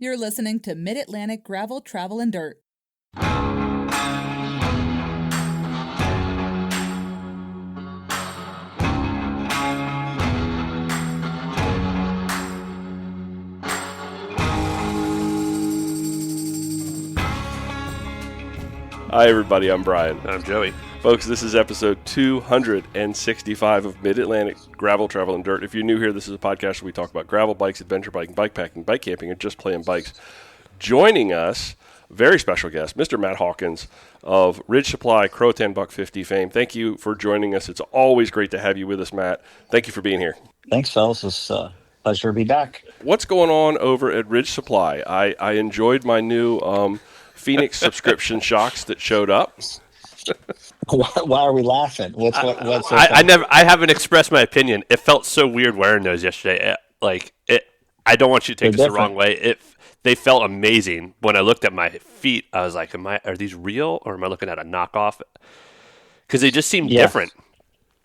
You're listening to Mid-Atlantic Gravel, Travel, and Dirt. Hi, everybody. I'm Brian. I'm Joey. Folks, this is episode 265 of Mid-Atlantic Gravel, Travel, and Dirt. If you're new here, this is a podcast where we talk about gravel bikes, adventure biking, bikepacking, bike camping, and just playing bikes. Joining us, very special guest, Mr. Matt Hawkins of Ridge Supply Croatan Buck 50 fame. Thank you for joining us. It's always great to have you with us, Matt. Thank you for being here. Thanks, fellas. It's a pleasure to be back. What's going on over at Ridge Supply? I enjoyed my new Phoenix subscription shocks that showed up. Why are we laughing? I haven't expressed my opinion. It felt so weird wearing those yesterday. I don't want you to take this the wrong way. They felt amazing. When I looked at my feet, I was like, are these real or am I looking at a knockoff? Because they just seem different.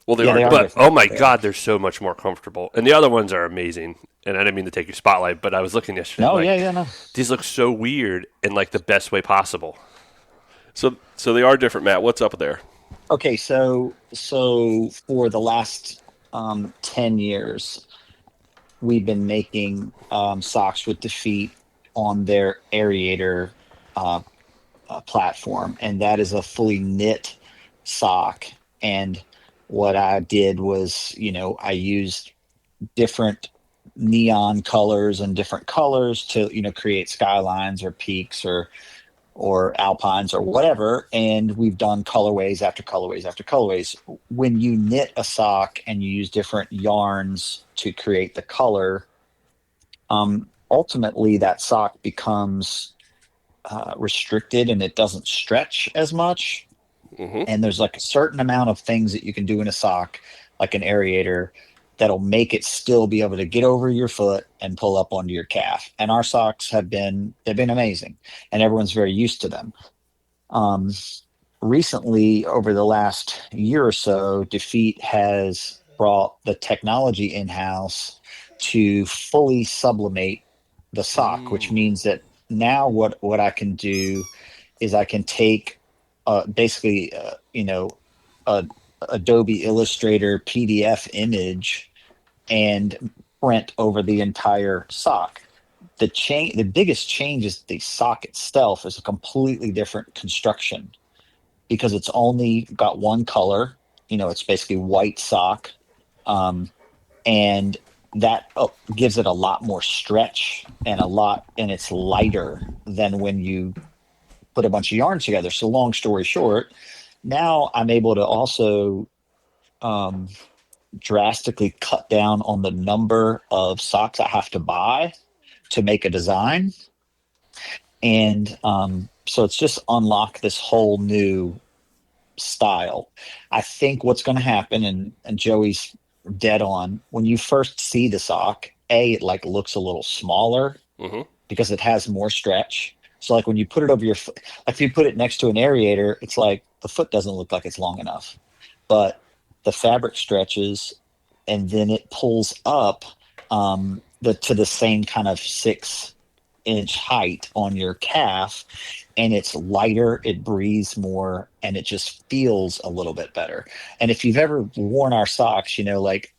Well, they are, but oh my God, they're so much more comfortable. And the other ones are amazing. And I didn't mean to take your spotlight, but I was looking yesterday. No. These look so weird in like the best way possible. So they are different, Matt. What's up there? Okay, so for the last 10 years, we've been making socks with the feet on their aerator platform, and that is a fully knit sock. And what I did was, I used different neon colors and different colors to, create skylines or peaks or alpines or whatever. And we've done colorways after colorways after colorways. When you knit a sock and you use different yarns to create the color, ultimately that sock becomes restricted and it doesn't stretch as much. Mm-hmm. And there's like a certain amount of things that you can do in a sock, like an aerator, that'll make it still be able to get over your foot and pull up onto your calf. And our socks they've been amazing, and everyone's very used to them. Recently, over the last year or so, Defeat has brought the technology in-house to fully sublimate the sock, which means that now what I can do is I can take basically Adobe Illustrator PDF image and print over the entire sock. The biggest change is the sock itself is a completely different construction because it's only got one color. It's basically white sock, and that gives it a lot more stretch and it's lighter than when you put a bunch of yarn together. So long story short, now I'm able to also drastically cut down on the number of socks I have to buy to make a design. And so it's just unlocked this whole new style. I think what's going to happen, and Joey's dead on, when you first see the sock, it like looks a little smaller because it has more stretch. So like when you put it over your foot, like if you put it next to an aerator, it's like the foot doesn't look like it's long enough, but the fabric stretches and then it pulls up to the same kind of 6-inch height on your calf, and it's lighter, it breathes more, and it just feels a little bit better. And if you've ever worn our socks, like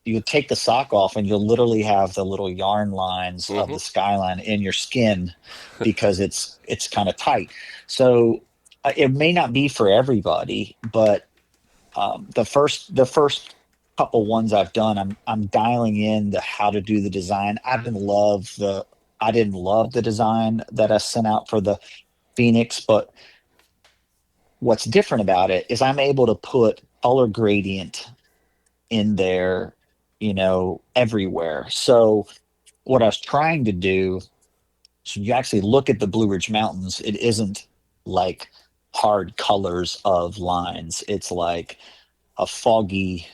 you take the sock off and you'll literally have the little yarn lines of the skyline in your skin because it's kind of tight. So it may not be for everybody, but the first couple ones I've done, I'm dialing in how to do the design. I didn't love the design that I sent out for the Phoenix, but what's different about it is I'm able to put color gradient in there, everywhere. So what I was trying to do, so you actually look at the Blue Ridge Mountains, it isn't like hard colors of lines. It's like a foggy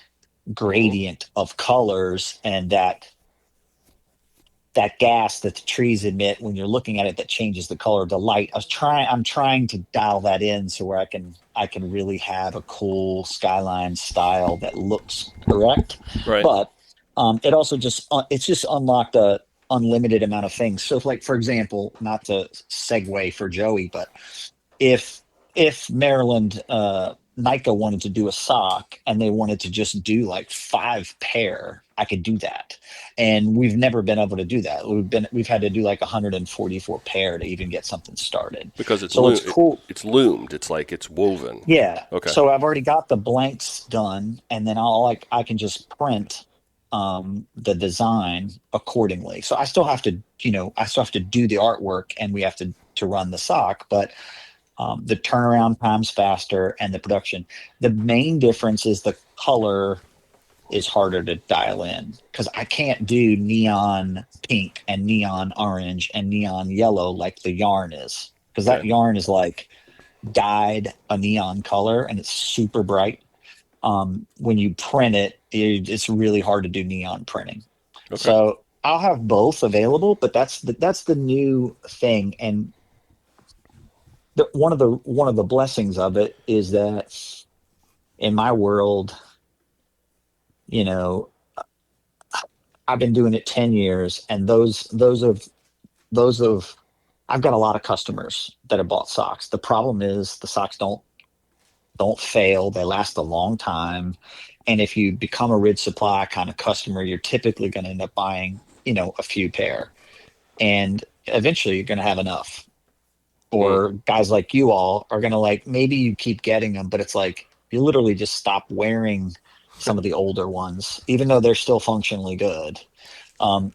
gradient of colors, and that gas that the trees emit when you're looking at it that changes the color of the light. I'm trying to dial that in so where I can really have a cool skyline style that looks correct. Right. But it also just unlocked a unlimited amount of things. So, like, for example, not to segue for Joey, but if Maryland Nika wanted to do a sock and they wanted to just do like 5 pair, I could do that. And we've never been able to do that. We've had to do like 144 pair to even get something started. Because it's so it's cool. It's loomed. It's like it's woven. Yeah. Okay. So I've already got the blanks done, and then I can just print the design accordingly. So I still have to, do the artwork, and we have to run the sock, but the turnaround time's faster and the production. The main difference is the color is harder to dial in, because I can't do neon pink and neon orange and neon yellow like the yarn is, because that yarn is like dyed a neon color and it's super bright. When you print it, it's really hard to do neon printing. Okay. So I'll have both available, but that's the new thing. And one of the blessings of it is that in my world, I've been doing it 10 years, and I've got a lot of customers that have bought socks. The problem is the socks don't fail. They last a long time. And if you become a Ridge Supply kind of customer, you're typically going to end up buying, a few pair, and eventually you're going to have enough. Or guys like you all are going to maybe you keep getting them, but it's like you literally just stop wearing some of the older ones, even though they're still functionally good. And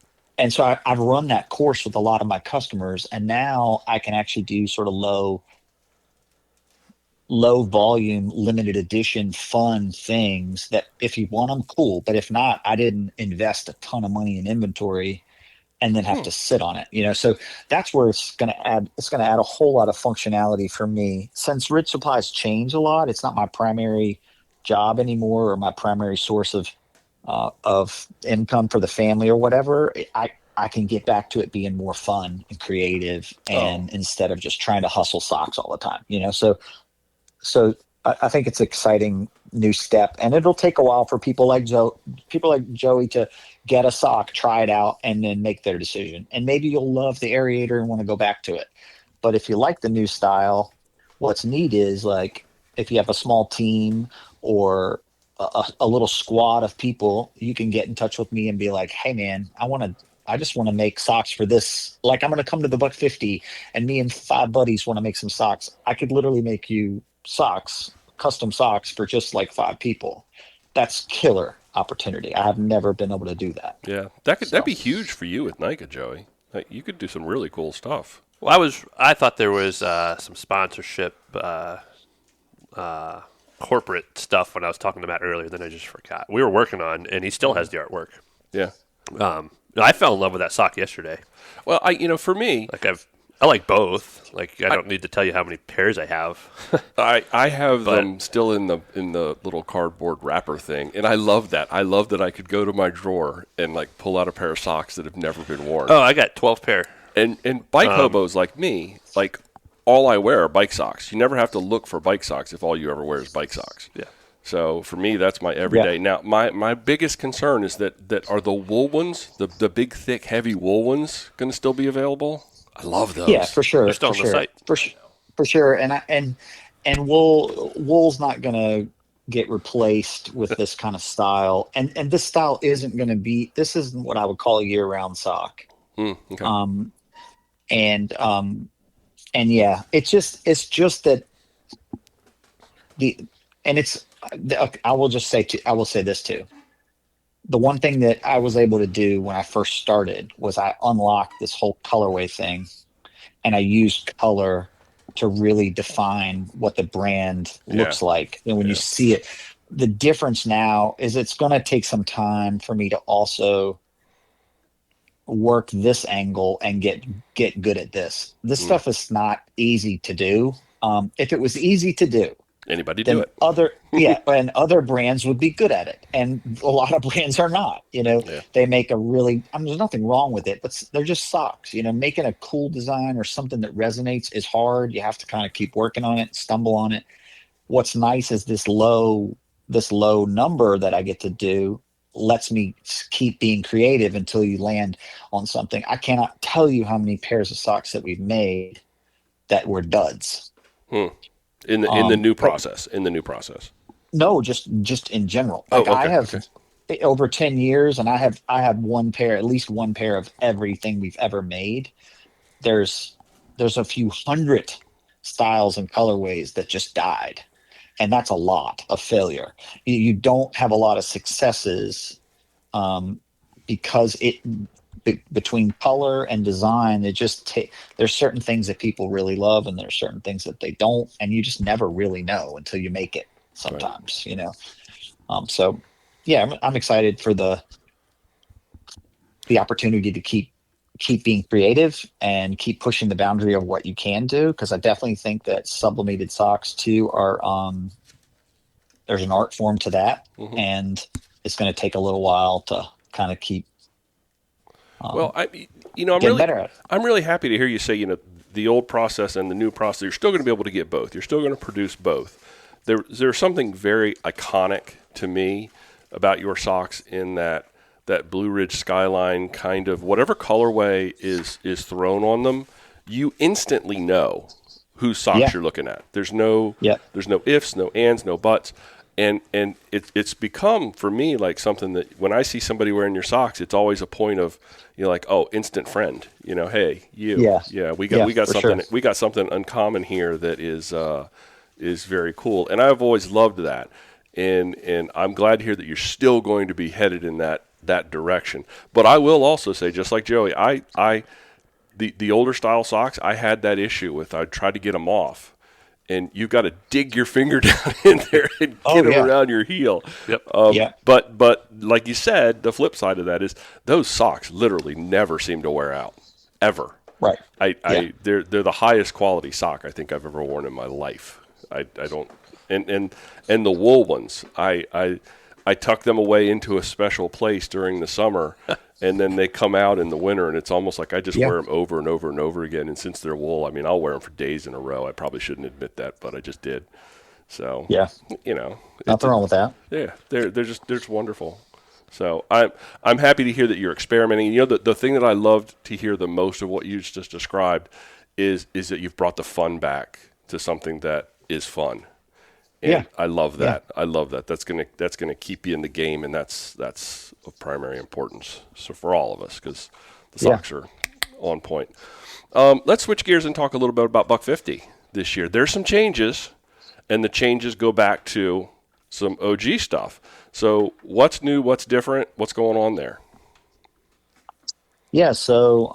so I've run that course with a lot of my customers, and now I can actually do sort of low volume, limited edition, fun things that if you want them, cool. But if not, I didn't invest a ton of money in inventory and then have to sit on it, So that's where it's going to add a whole lot of functionality for me. Since Ridge Supplies change a lot, it's not my primary job anymore, or my primary source of income for the family or whatever. I can get back to it being more fun and creative, and instead of just trying to hustle socks all the time, So I think it's an exciting new step, and it'll take a while for people like Joey to get a sock, try it out, and then make their decision. And maybe you'll love the aerator and want to go back to it. But if you like the new style, what's neat is if you have a small team or a little squad of people, you can get in touch with me and be like, hey man, I just want to make socks for this. I'm going to come to the Buck 50 and me and 5 buddies want to make some socks. I could literally make you socks, custom socks for just 5 people. That's killer opportunity. I have never been able to do that. Yeah. That'd be huge for you with Nika, Joey. You could do some really cool stuff. Well, I thought there was some sponsorship corporate stuff when I was talking to Matt earlier, then I just forgot. We were working on, and he still has the artwork. Yeah. I fell in love with that sock yesterday. Well, for me, I like both. I don't need to tell you how many pairs I have. I have them still in the little cardboard wrapper thing, and I love that. I love that I could go to my drawer and pull out a pair of socks that have never been worn. Oh, I got 12 pair. And bike hobos like me, all I wear are bike socks. You never have to look for bike socks if all you ever wear is bike socks. Yeah. So for me, that's my everyday. Yeah. Now, my biggest concern is that are the wool ones, the big, thick, heavy wool ones, going to still be available? I love those. Yeah, for sure. They're still on the site. For sure. And wool's not going to get replaced with this kind of style. And this style isn't what I would call a year-round sock. Okay. And yeah, it's just that I will say this too. The one thing that I was able to do when I first started was I unlocked this whole colorway thing, and I used color to really define what the brand looks like. And when you see it, the difference now is it's going to take some time for me to also work this angle and get good at this. This stuff is not easy to do. If it was easy to do, anybody do it. And other brands would be good at it. And a lot of brands are not, They make there's nothing wrong with it, but they're just socks, making a cool design or something that resonates is hard. You have to kind of keep working on it, stumble on it. What's nice is this low number that I get to do. lets me keep being creative until you land on something. I cannot tell you how many pairs of socks that we've made that were duds. In the new process. In the new process. No, just in general. Oh, Like okay, I have okay. over 10 years, and I have at least one pair of everything we've ever made. There's a few hundred styles and colorways that just died, and that's a lot of failure. You don't have a lot of successes, because between color and design, there's certain things that people really love, and there's certain things that they don't, and you just never really know until you make it. Sometimes, So yeah, I'm excited for the opportunity to keep being creative and keep pushing the boundary of what you can do, because I definitely think that sublimated socks too are there's an art form to that, and it's going to take a little while to kind of keep Well, I'm getting better at it. I'm really happy to hear you say, the old process and the new process, you're still going to be able to get both. You're still going to produce both. There's something very iconic to me about your socks in that Blue Ridge Skyline kind of whatever colorway is thrown on them, you instantly know whose socks you're looking at. There's no ifs, no ands, no buts. And it's become for me like something that when I see somebody wearing your socks, it's always a point of like, oh, instant friend. Hey, you. Yeah, we got something. Sure. We got something uncommon here that is very cool, and I've always loved that. And I'm glad to hear that you're still going to be headed in that direction. But I will also say, just like Joey, the older style socks, I had that issue with. I tried to get them off. And you've got to dig your finger down in there and get them around your heel. Yep. But like you said, the flip side of that is those socks literally never seem to wear out, ever. Right. They're the highest quality sock I think I've ever worn in my life. I don't and the wool ones I tuck them away into a special place during the summer. And then they come out in the winter, and it's almost like I just wear them over and over and over again. And since they're wool, I mean, I'll wear them for days in a row. I probably shouldn't admit that, but I just did. So nothing wrong with that. Yeah, they're just wonderful. So I'm happy to hear that you're experimenting. The thing that I loved to hear the most of what you just described is that you've brought the fun back to something that is fun. And I love that. Yeah. I love that. That's gonna keep you in the game, and that's of primary importance. So for all of us, because the socks are on point. Let's switch gears and talk a little bit about Buck 50 this year. There's some changes, and the changes go back to some OG stuff. So what's new? What's different? What's going on there? Yeah. So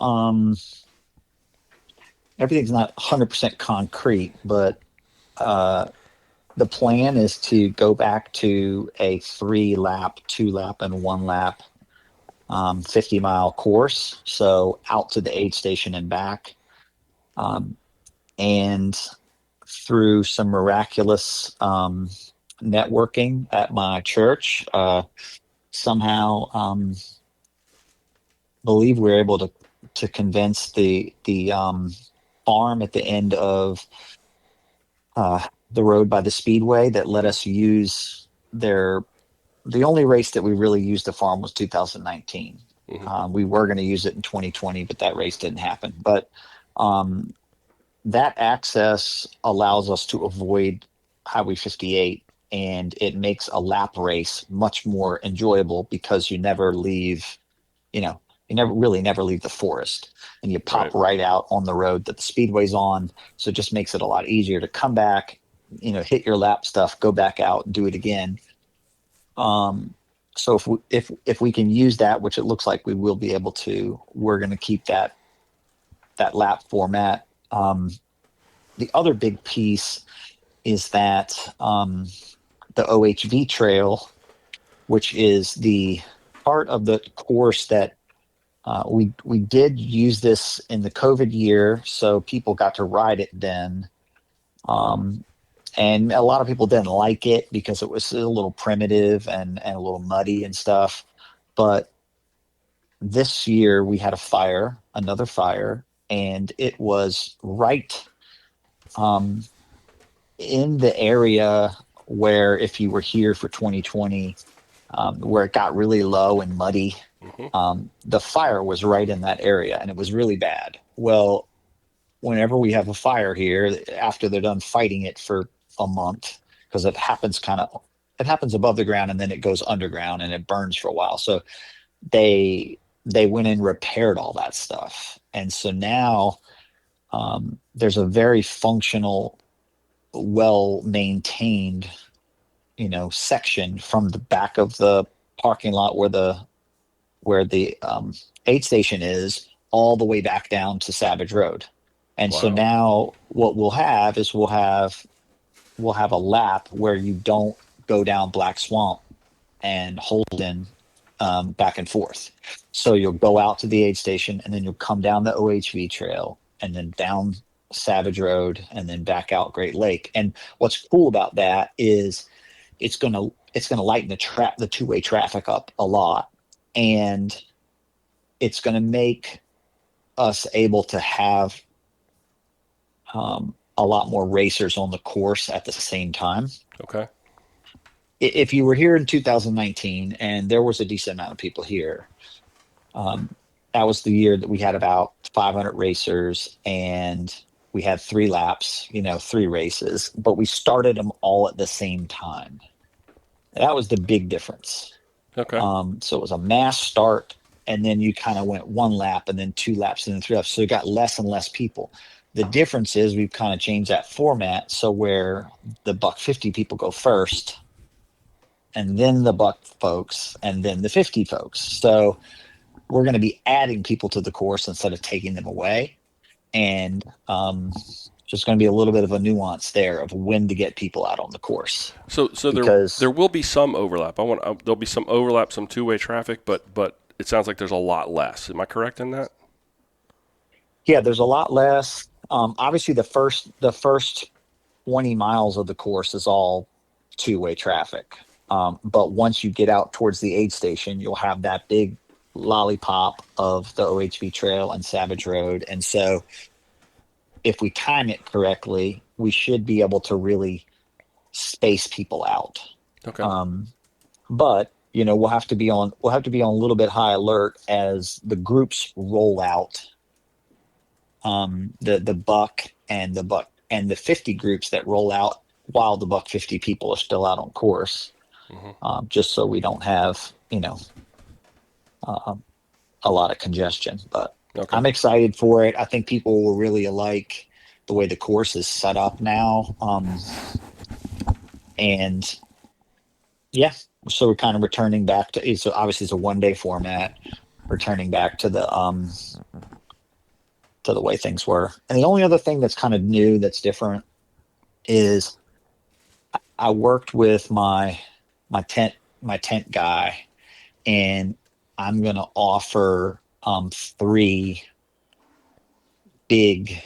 everything's not 100% concrete, but the plan is to go back to a 3-lap, 2-lap, and 1-lap 50-mile course. So out to the aid station and back. And through some miraculous networking at my church, somehow believe we were able to convince the farm at the end of the road by the Speedway that let us use the only race that we really used the farm was 2019. We were going to use it in 2020, but that race didn't happen. But that access allows us to avoid Highway 58, and it makes a lap race much more enjoyable because you never leave, you never leave the forest, and you pop right out on the road that the Speedway's on. So it just makes it a lot easier to come back, hit your lap stuff, go back out and do it again. So if we can use that, which it looks like we will be able to, we're going to keep that lap format. The other big piece is that the OHV trail, which is the part of the course that we did use this in the COVID year, so people got to ride it then. And a lot of people didn't like it because it was a little primitive and a little muddy and stuff. But this year we had another fire, and it was right in the area where, if you were here for 2020, where it got really low and muddy. The fire was right in that area, and it was really bad. Well, whenever we have a fire here, after they're done fighting it for a month, because it happens above the ground and then it goes underground and it burns for a while. So they went and repaired all that stuff, and so now there's a very functional, well maintained, section from the back of the parking lot where the aid station is, all the way back down to Savage Road. And so now what we'll have is we'll have a lap where you don't go down Black Swamp and Holden back and forth. So you'll go out to the aid station, and then you'll come down the OHV trail, and then down Savage Road, and then back out Great Lake. And what's cool about that is it's gonna lighten the two-way traffic up a lot, and it's gonna make us able to have a lot more racers on the course at the same time. Okay. If you were here in 2019 and there was a decent amount of people here, that was the year that we had about 500 racers, and we had 3 laps, 3 races, but we started them all at the same time. That was the big difference. Okay. So it was a mass start, and then you kind of went 1 lap and then 2 laps and then 3 laps. So you got less and less people. The difference is we've kind of changed that format. So where the Buck 50 people go first, and then the Buck folks, and then the 50 folks. So we're going to be adding people to the course instead of taking them away. And just going to be a little bit of a nuance there of when to get people out on the course. So there will be some overlap. There'll be some overlap, some two-way traffic, but it sounds like there's a lot less. Am I correct in that? Yeah, there's a lot less. Obviously, the first 20 miles of the course is all two-way traffic. But once you get out towards the aid station, you'll have that big lollipop of the OHV Trail and Savage Road. And so if we time it correctly, we should be able to really space people out. Okay. But we'll have to be on a little bit high alert as the groups roll out. The Buck and the 50 groups that roll out while the Buck 50 people are still out on course. Just so we don't have, a lot of congestion. But Okay. I'm excited for it. I think people will really like the way the course is set up now. And yeah, so we're kind of returning back to, so obviously it's a 1-day format, returning back to the way things were. And the only other thing that's kind of new, that's different, is I worked with my tent guy, and I'm going to offer 3 big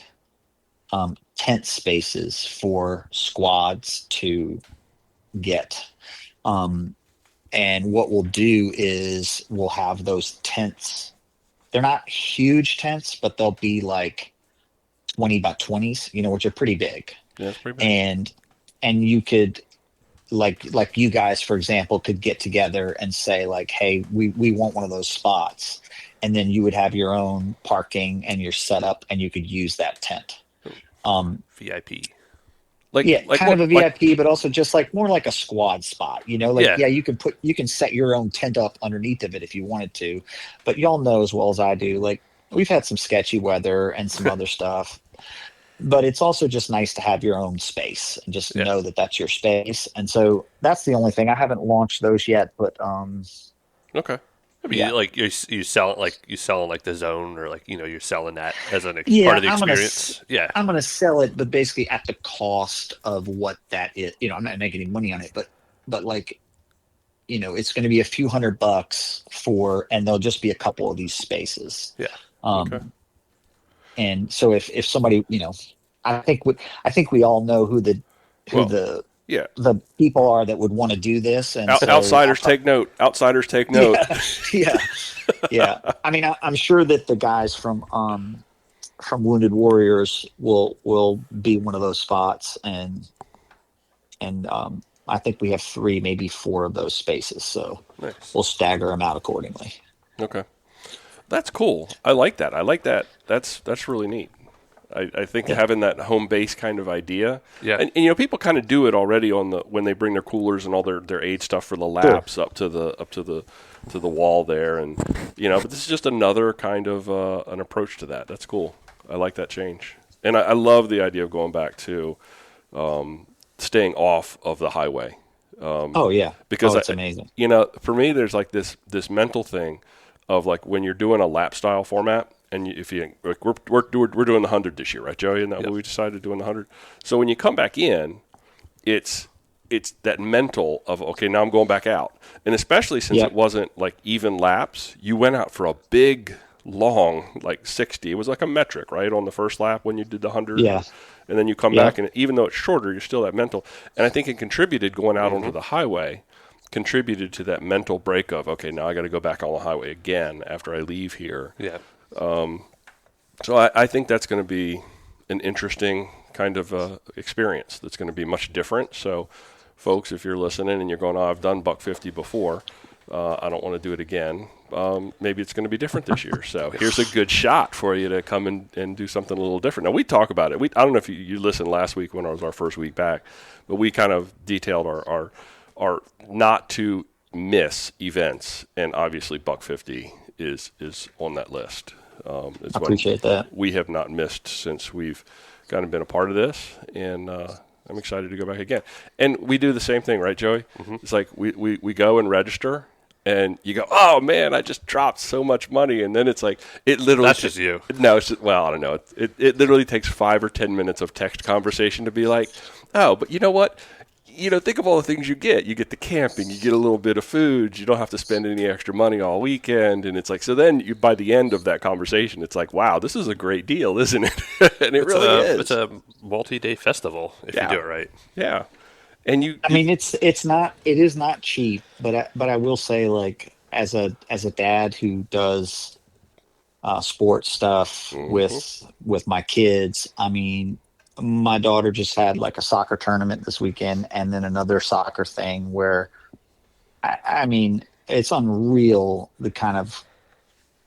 tent spaces for squads to get. And what we'll do is we'll have those tents. They're not huge tents, but they'll be like 20 by 20s, which are pretty big. Yeah, it's pretty big. And you could, like you guys, for example, could get together and say like, hey, we want one of those spots. And then you would have your own parking and your setup, and you could use that tent. VIP. Kind of a VIP, but also just like more like a squad spot, you can set your own tent up underneath of it if you wanted to, but y'all know as well as I do, like we've had some sketchy weather and some other stuff, but it's also just nice to have your own space and just know that that's your space. And so that's the only thing. I haven't launched those yet, but okay. I mean, like you selling like the zone, or like you're selling that as an part of the experience. I'm gonna sell it, but basically at the cost of what that is. I'm not making any money on it, but like, it's going to be a few $100 and there'll just be a couple of these spaces. Yeah. Okay. And so if somebody, I think we all know who the people are that would want to do this. And outsiders take note. Outsiders take note. Yeah. I mean, I'm sure that the guys from Wounded Warriors will be one of those spots, and I think we have 3, maybe 4 of those spaces. So Nice. we'll stagger them out accordingly. Okay. That's cool. I like that. That's really neat. I think having that home base kind of idea. Yeah. And you know, people kind of do it already when they bring their coolers and all their aid stuff for the laps up to the wall there, and you know, but this is just another kind of an approach to that. That's cool. I like that change. And I love the idea of going back to staying off of the highway. Because it's amazing. You know, for me, there's like this mental thing of like when you're doing a lap style format, and if you like, we're doing the 100 this year, right, Joey? Isn't that what we decided doing the 100? So when you come back in, it's that mental of, okay, now I'm going back out, and especially since it wasn't like even laps, you went out for a big long, like 60. It was like a metric, right, on the first lap when you did the 100. Yeah. And then you come back, and even though it's shorter, you're still that mental. And I think it contributed going out onto the highway, contributed to that mental break of, okay, now I got to go back on the highway again after I leave here. Yeah. So I think that's going to be an interesting kind of experience that's going to be much different. So, folks, if you're listening and you're going, oh, I've done Buck 50 before, I don't want to do it again. Maybe it's going to be different this year. So here's a good shot for you to come and do something a little different. Now, we talk about it. I don't know if you listened last week when it was our first week back, but we kind of detailed our not to miss events, and obviously Buck 50 is on that list. It's I appreciate that. We have not missed since we've kind of been a part of this, and I'm excited to go back again. And we do the same thing, right, Joey? Mm-hmm. It's like we go and register, and you go, oh, man, I just dropped so much money. And then it's like, it literally... That's just you. No, it's just, well, I don't know. It literally takes 5 or 10 minutes of text conversation to be like, oh, but you know what? You know, think of all the things you get. You get the camping, you get a little bit of food, you don't have to spend any extra money all weekend. And it's like, so then by the end of that conversation, it's like, wow, this is a great deal, isn't it? And it really is. It's a multi-day festival if you do it right. Yeah. And it is not cheap, but I will say, like, as a dad who does sports stuff with my kids, I mean, my daughter just had like a soccer tournament this weekend, and then another soccer thing where, I mean, it's unreal the kind of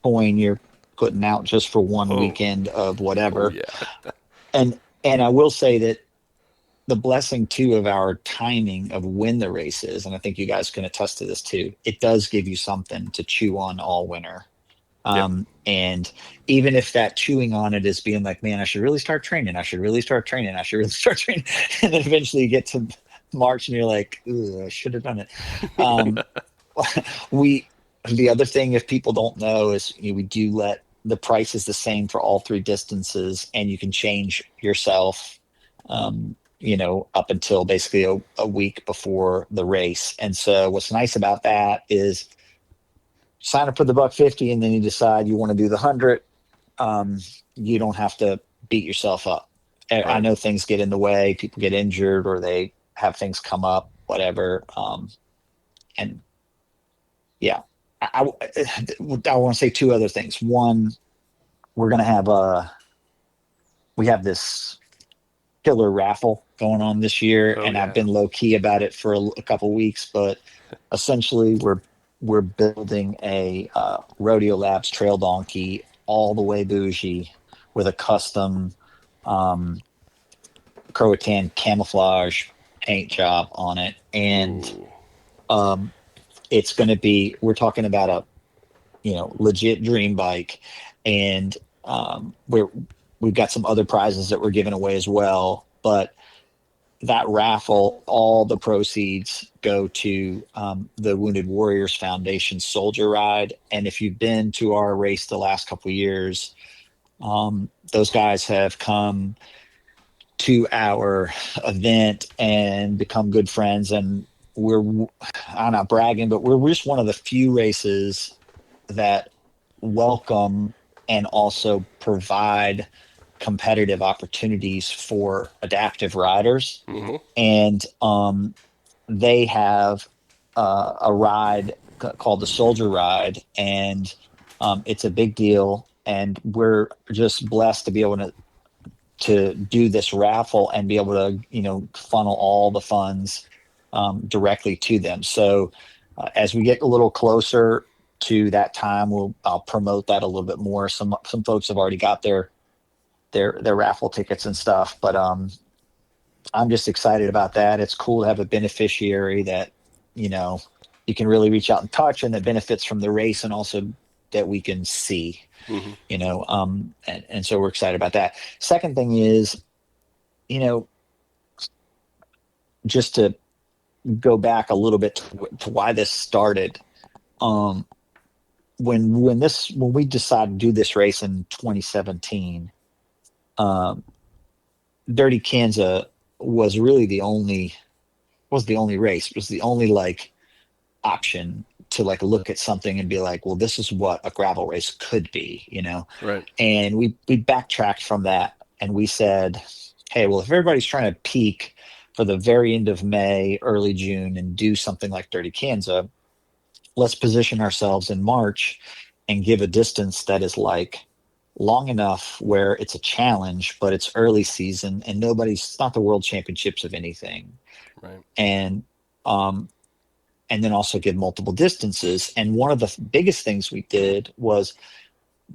coin you're putting out just for one weekend of whatever. Yeah. And I will say that the blessing too of our timing of when the race is, and I think you guys can attest to this too, it does give you something to chew on all winter. And even if that chewing on it is being like, man, I should really start training. And then eventually you get to March and you're like, ooh, I should have done it. The other thing, if people don't know, is we do let the price is the same for all 3 distances, and you can change yourself, up until basically a week before the race. And so what's nice about that is sign up for the Buck 50, and then you decide you want to do the 100. You don't have to beat yourself up. Right. I know things get in the way, people get injured, or they have things come up, whatever. And yeah, I want to say 2 other things. One, we're going to have we have this killer raffle going on this year, I've been low key about it for a couple weeks, but essentially we're building a Rodeo Labs trail donkey, all the way bougie, with a custom Croatan camouflage paint job on it. And it's going to be, we're talking about a legit dream bike. And we've got some other prizes that we're giving away as well. But that raffle, all the proceeds go to the Wounded Warriors Foundation Soldier Ride. And if you've been to our race the last couple of years, those guys have come to our event and become good friends. And I'm not bragging, but we're just one of the few races that welcome and also provide competitive opportunities for adaptive riders. Mm-hmm. And they have a ride called the Soldier Ride, and it's a big deal. And we're just blessed to be able to do this raffle and be able to, funnel all the funds directly to them. So as we get a little closer to that time, I'll promote that a little bit more. Some folks have already got their raffle tickets and stuff, but I'm just excited about that. It's cool to have a beneficiary that, you can really reach out and touch, and that benefits from the race, and also that we can see, and so we're excited about that. Second thing is, just to go back a little bit to why this started. When we decided to do this race in 2017, Dirty Kansas was really the only race. It was the only option to look at something and be like, well, this is what a gravel race could be, Right. And we backtracked from that, and we said, hey, well, if everybody's trying to peak for the very end of May, early June, and do something like Dirty Kansas, let's position ourselves in March and give a distance that is long enough where it's a challenge, but it's early season and it's not the world championships of anything. Right. And then also give multiple distances. And one of the biggest things we did was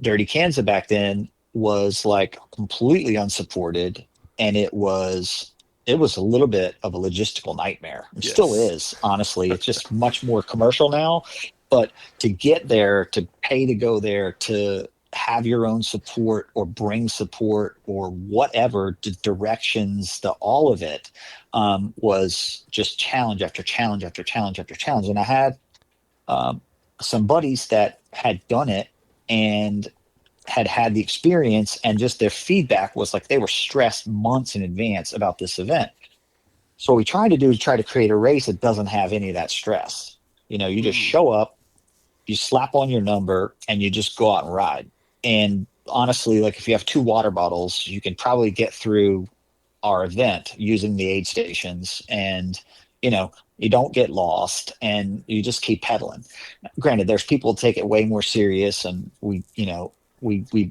Dirty Kansas back then was completely unsupported. And it was a little bit of a logistical nightmare. It still is, honestly. It's just much more commercial now. But to get there, to pay to go there, to have your own support or bring support or whatever, the directions, all of it was just challenge after challenge after challenge after challenge. And I had some buddies that had done it and had the experience, and just their feedback was they were stressed months in advance about this event. So what we tried to do is try to create a race that doesn't have any of that stress. You just show up, you slap on your number, and you just go out and ride. And honestly, if you have 2 water bottles, you can probably get through our event using the aid stations, and you don't get lost, and you just keep pedaling. Granted, there's people who take it way more serious, and we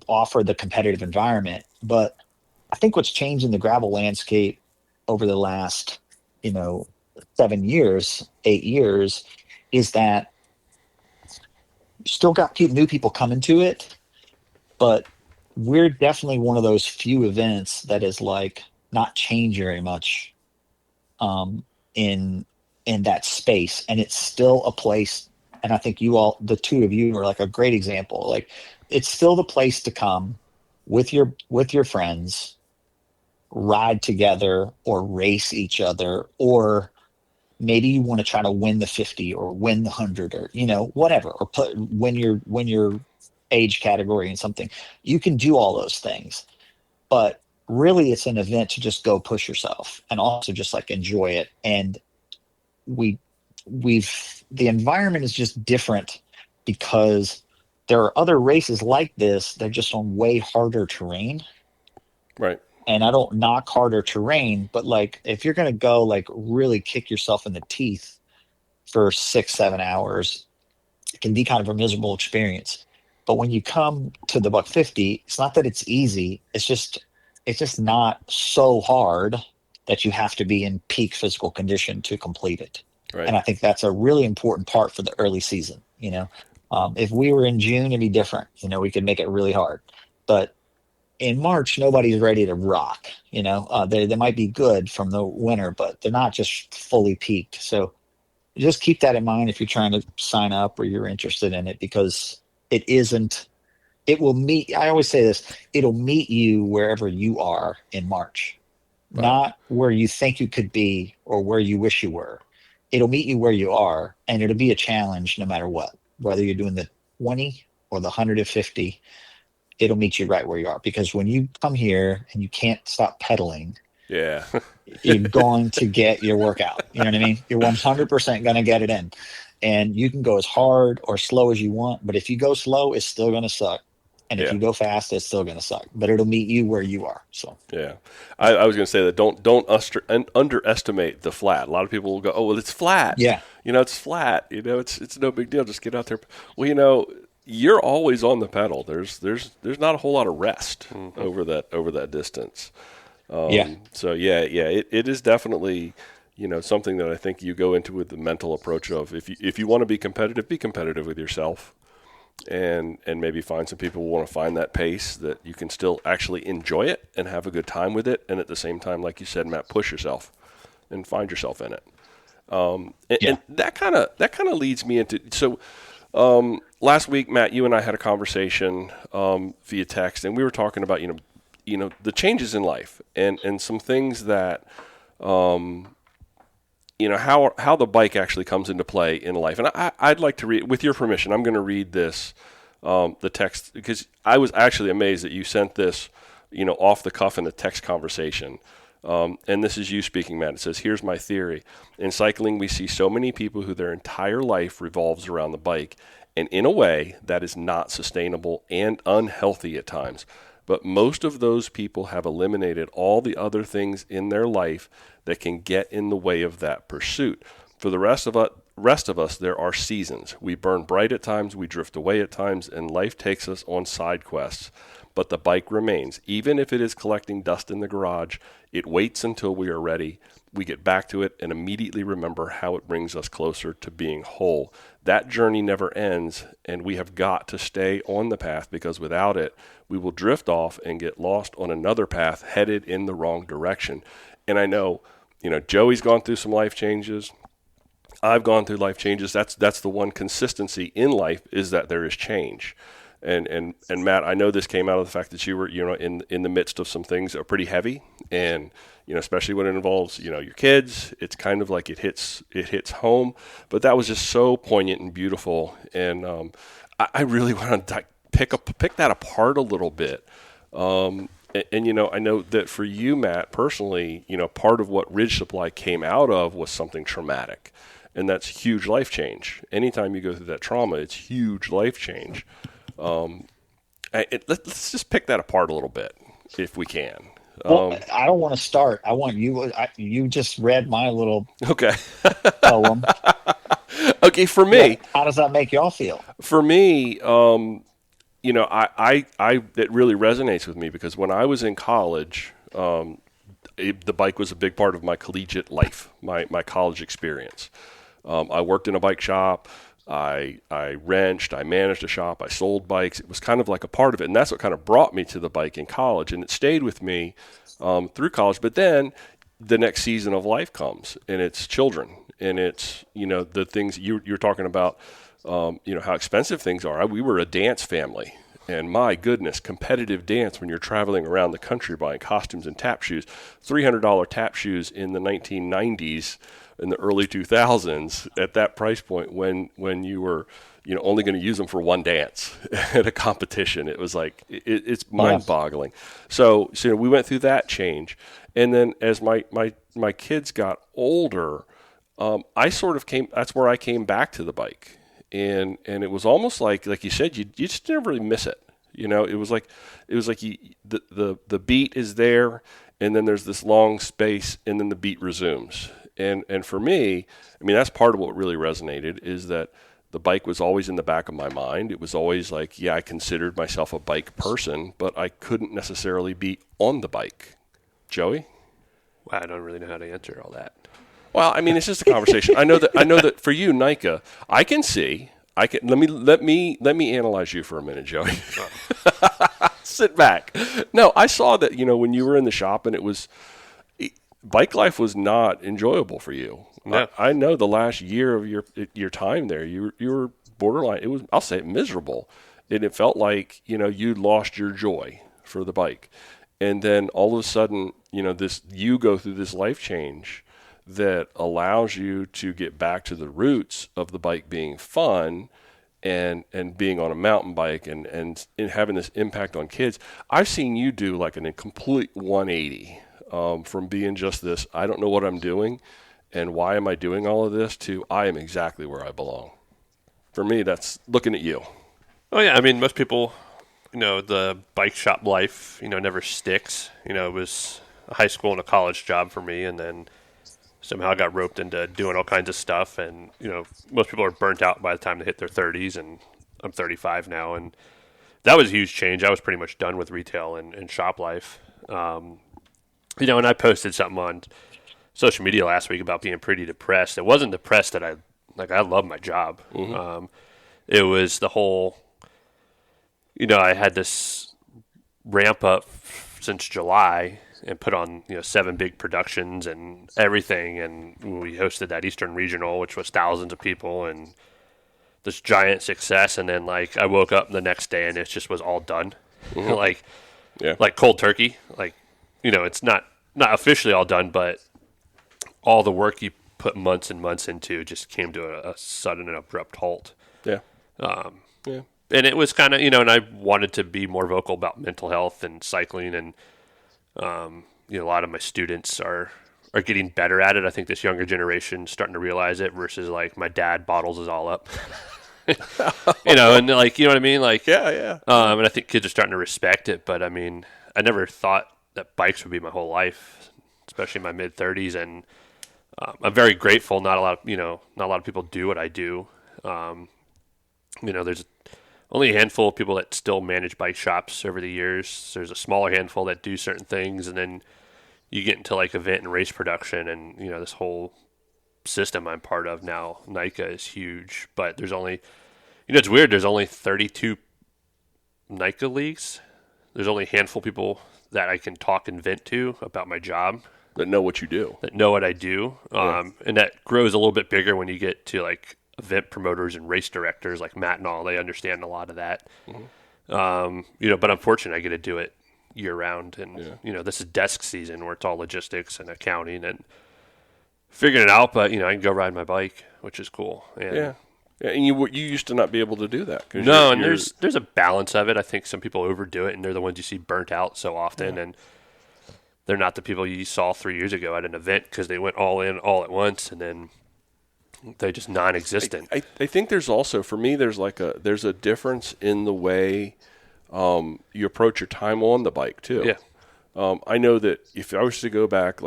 offer the competitive environment. But I think what's changed in the gravel landscape over the last 7 years, 8 years, is that you still got new people coming to it, but we're definitely one of those few events that is not change very much in that space, and it's still a place. And I think you all, the 2 of you, are a great example. It's still the place to come with your friends, ride together or race each other, or maybe you want to try to win the 50 or win the 100 or whatever, or win your age category in something. You can do all those things, but really it's an event to just go push yourself and also just enjoy it. And the environment is just different because there are other races like this. They're just on way harder terrain. Right. And I don't knock harder terrain, but if you're going to go really kick yourself in the teeth for 6-7 hours, it can be kind of a miserable experience. But when you come to the Buck 50, it's not that it's easy. It's just not so hard that you have to be in peak physical condition to complete it. Right. And I think that's a really important part for the early season. If we were in June, it'd be different. We could make it really hard. But in March, nobody's ready to rock. They might be good from the winter, but they're not just fully peaked. So just keep that in mind if you're trying to sign up or you're interested in it, because it will meet. I always say this, it'll meet you wherever you are in March, right. Not where you think you could be or where you wish you were. It'll meet you where you are, and it'll be a challenge no matter what, whether you're doing the 20 or the 150. It'll meet you right where you are, because when you come here and you can't stop pedaling, yeah, you're going to get your workout. You know what I mean? You're 100% going to get it in, and you can go as hard or slow as you want. But if you go slow, it's still going to suck. And if you go fast, it's still going to suck. But it'll meet you where you are. So yeah, I was going to say that don't underestimate the flat. A lot of people will go, oh, well, it's flat. Yeah, it's flat. It's no big deal. Just get out there. Well, you're always on the pedal. There's not a whole lot of rest over that distance. So it is definitely something that I think you go into with the mental approach of if you want to be competitive with yourself, and maybe find some people who want to find that pace that you can still actually enjoy it and have a good time with it, and at the same time, like you said, Matt, push yourself and find yourself in it. And that kind of leads me into last week, Matt, you and I had a conversation via text, and we were talking about the changes in life and some things that how the bike actually comes into play in life. And I'd like to read, with your permission, I'm going to read this, the text, because I was actually amazed that you sent this, off the cuff in a text conversation. And this is you speaking, Matt. It says, here's my theory. In cycling, we see so many people who their entire life revolves around the bike. And in a way, that is not sustainable and unhealthy at times. But most of those people have eliminated all the other things in their life that can get in the way of that pursuit. For the rest of us, there are seasons. We burn bright at times, we drift away at times, and life takes us on side quests. But the bike remains. Even if it is collecting dust in the garage, it waits until we are ready. We get back to it and immediately remember how it brings us closer to being whole. That journey never ends, and we have got to stay on the path, because without it, we will drift off and get lost on another path headed in the wrong direction. And I know, Joey's gone through some life changes. I've gone through life changes. That's the one consistency in life, is that there is change. And Matt, I know this came out of the fact that you were, in the midst of some things that are pretty heavy, and especially when it involves, your kids. It's kind of like it hits home. But that was just so poignant and beautiful, and I really want to pick that apart a little bit. And I know that for you, Matt, personally, part of what Ridge Supply came out of was something traumatic, and that's huge life change. Anytime you go through that trauma, it's huge life change. Let's just pick that apart a little bit, if we can. Well, I don't want to start. I want you. You just read my little poem. Okay, for me, how does that make y'all feel? For me, it really resonates with me, because when I was in college, the bike was a big part of my collegiate life, my college experience. I worked in a bike shop. I wrenched, I managed a shop, I sold bikes. It was kind of like a part of it, and that's what kind of brought me to the bike in college, and it stayed with me through college. But then the next season of life comes, and it's children, and it's, the things you're talking about, how expensive things are. We were a dance family, and my goodness, competitive dance when you're traveling around the country buying costumes and tap shoes. $300 tap shoes in the 1990s, in the early 2000s, at that price point, when you were only going to use them for one dance at a competition. It was like it's mind-boggling. So we went through that change, and then as my kids got older, I sort of came. That's where I came back to the bike, and it was almost like you said, you just never really miss it. It was like the beat is there, and then there's this long space, and then the beat resumes. And for me, that's part of what really resonated, is that the bike was always in the back of my mind. It was always like, I considered myself a bike person, but I couldn't necessarily be on the bike. Joey? Well, I don't really know how to answer all that. Well, it's just a conversation. I know that for you, Nika, let me analyze you for a minute, Joey. Sit back. No, I saw that, when you were in the shop, and bike life was not enjoyable for you. No. I know the last year of your time there, you were borderline. It was, I'll say, miserable, and it felt like you'd lost your joy for the bike. And then all of a sudden, you go through this life change that allows you to get back to the roots of the bike being fun, and being on a mountain bike, and having this impact on kids. I've seen you do like a complete 180. From being just this, I don't know what I'm doing, and why am I doing all of this, to I am exactly where I belong. For me, that's looking at you. Oh yeah, most people, the bike shop life, never sticks. It was a high school and a college job for me, and then somehow I got roped into doing all kinds of stuff, and most people are burnt out by the time they hit their 30s, and I'm 35 now, and that was a huge change. I was pretty much done with retail and shop life. And I posted something on social media last week about being pretty depressed. It wasn't depressed that I love my job. It was the whole, I had this ramp up since July and put on, 7 big productions and everything. And we hosted that Eastern Regional, which was thousands of people and this giant success. And then I woke up the next day and it just was all done. Like cold turkey. It's not officially all done, but all the work you put months and months into just came to a sudden and abrupt halt. Yeah. And it was kind of, and I wanted to be more vocal about mental health and cycling. And, a lot of my students are getting better at it. I think this younger generation is starting to realize it versus my dad bottles it all up. And you know what I mean? Yeah. And I think kids are starting to respect it. But I mean, I never thought that bikes would be my whole life, especially in my mid 30s. And I'm very grateful. Not a lot of people do what I do. There's only a handful of people that still manage bike shops over the years. There's a smaller handful that do certain things, and then you get into event and race production, and this whole system I'm part of now. NICA is huge, but there's only, it's weird. There's only 32 NICA leagues. There's only a handful of people that I can talk and vent to about my job. That know what you do. That know what I do. And that grows a little bit bigger when you get to event promoters and race directors like Matt and all. They understand a lot of that. But I'm fortunate I get to do it year round. And, this is desk season where it's all logistics and accounting and figuring it out. But, I can go ride my bike, which is cool. And and you used to not be able to do that. No, there's a balance of it. I think some people overdo it, and they're the ones you see burnt out so often. And they're not the people you saw 3 years ago at an event because they went all in all at once, and then they're just non-existent. I think there's also, for me, there's a difference in the way you approach your time on the bike too. Yeah. I know that if I was to go back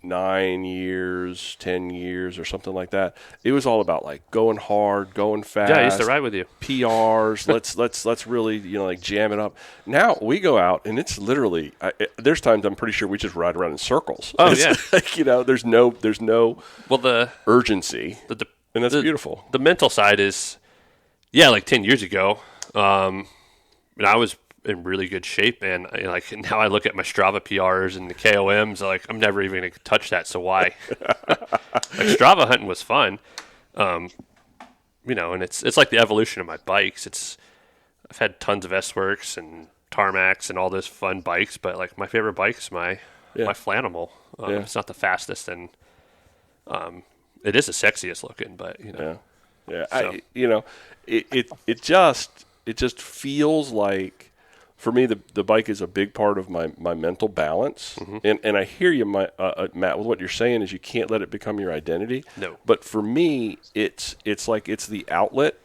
9 years, 10 years or something like that, it was all about going hard, going fast. Yeah, I used to ride with you. PRs, let's really, jam it up. Now we go out and it's literally, there's times I'm pretty sure we just ride around in circles. Oh, it's yeah. There's no urgency. And that's beautiful. The mental side is, 10 years ago, and I was in really good shape, and now I look at my Strava PRs and the KOMs, I'm never even going to touch that, so why? Strava hunting was fun, and it's the evolution of my bikes. I've had tons of S-Works and Tarmacs and all those fun bikes, but my favorite bike is my Flanimal. It's not the fastest, and it is the sexiest looking, but So. It just feels like, for me, the bike is a big part of my mental balance. And I hear you, Matt, with what you're saying is you can't let it become your identity. No. But for me, it's the outlet.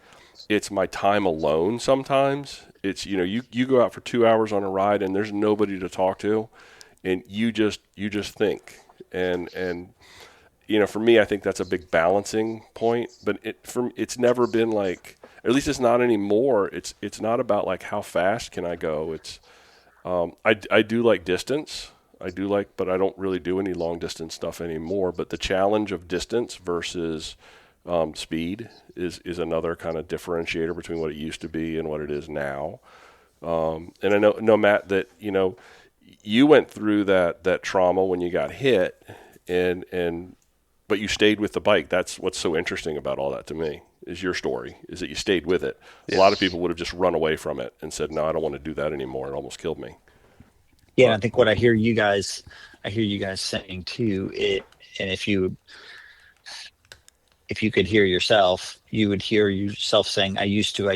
It's my time alone sometimes. It's, you go out for 2 hours on a ride and there's nobody to talk to, and you just think. And for me, I think that's a big balancing point. But it's never been at least it's not anymore. It's not about how fast can I go. It's I do like distance. But I don't really do any long distance stuff anymore. But the challenge of distance versus speed is another kind of differentiator between what it used to be and what it is now. And I know Matt, that you went through that trauma when you got hit, but you stayed with the bike. That's what's so interesting about all that to me. Is your story, is that you stayed with it. Yes. A lot of people would have just run away from it and said, no, I don't want to do that anymore. It almost killed me. Yeah, I think what I hear you guys saying too, and if you could hear yourself, you would hear yourself saying, I used to.